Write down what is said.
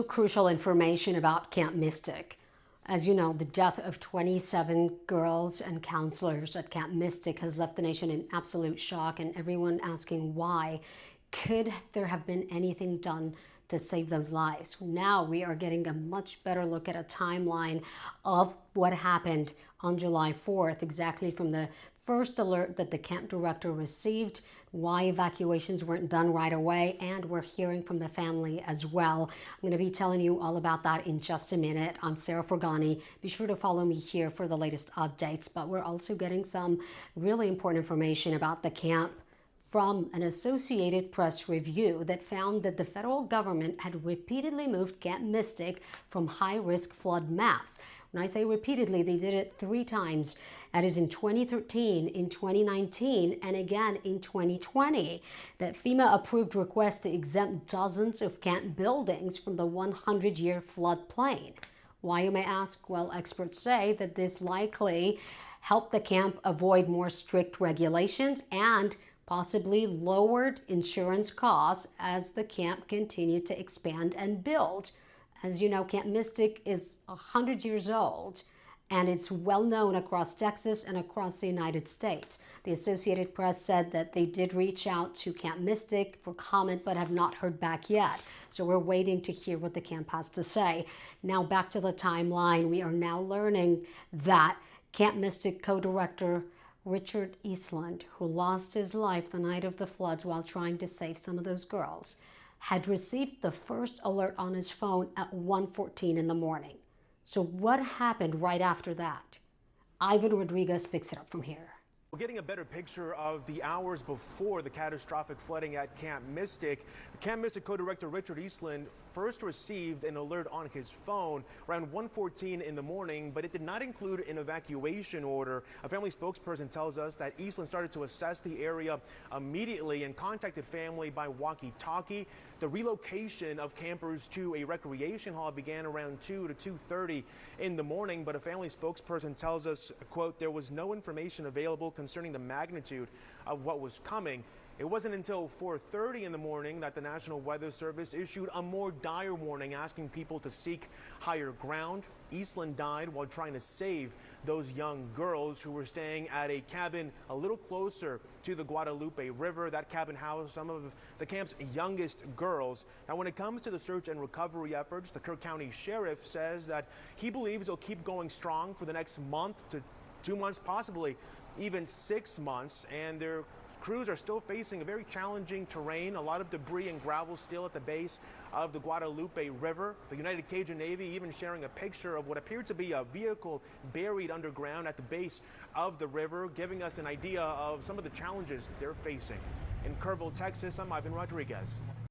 new crucial information about Camp Mystic. As you know, the death of 27 girls and counselors at Camp Mystic has left the nation in absolute shock, and everyone asking why. Could there have been anything done to save those lives? Now we are getting a much better look at a timeline of what happened on July 4th, exactly from the first alert that the camp director received, why evacuations weren't done right away, and we're hearing from the family as well. I'm going to be telling you all about that in just a minute. I'm Sarah Forgani. Be sure to follow me here for the latest updates, but we're also getting some really important information about the camp from an Associated Press review that found that the federal government had repeatedly moved Camp Mystic from high-risk flood maps. When I say repeatedly, they did it 3 times. That is in 2013, in 2019, and again in 2020. That FEMA approved requests to exempt dozens of camp buildings from the 100-year floodplain. Why, you may ask? Well, experts say that this likely helped the camp avoid more strict regulations and possibly lowered insurance costs as the camp continued to expand and build. As you know, Camp Mystic is 100 years old, and it's well known across Texas and across the United States. The Associated Press said that they did reach out to Camp Mystic for comment, but have not heard back yet. So we're waiting to hear what the camp has to say. Now back to the timeline. We are now learning that Camp Mystic co-director Richard Eastland, who lost his life the night of the floods while trying to save some of those girls, had received the first alert on his phone at 1:14 in the morning. So what happened right after that? Ivan Rodriguez picks it up from here. We're getting a better picture of the hours before the catastrophic flooding at Camp Mystic. Camp Mystic co-director Richard Eastland first received an alert on his phone around 1:14 in the morning, but it did not include an evacuation order. A family spokesperson tells us that Eastland started to assess the area immediately and contacted family by walkie-talkie. The relocation of campers to a recreation hall began around 2 to 2:30 in the morning, but a family spokesperson tells us, quote, there was no information available concerning the magnitude of what was coming. It wasn't until 4:30 in the morning that the National Weather Service issued a more dire warning asking people to seek higher ground. Eastland died while trying to save those young girls who were staying at a cabin a little closer to the Guadalupe River. That cabin housed some of the camp's youngest girls. Now, when it comes to the search and recovery efforts, the Kirk County Sheriff says that he believes it'll keep going strong for the next month to 2 months, possibly even 6 months, and their crews are still facing a very challenging terrain, a lot of debris and gravel still at the base of the Guadalupe River. The United Cajun Navy even sharing a picture of what appeared to be a vehicle buried underground at the base of the river, giving us an idea of some of the challenges they're facing. In Kerrville, Texas, I'm Ivan Rodriguez.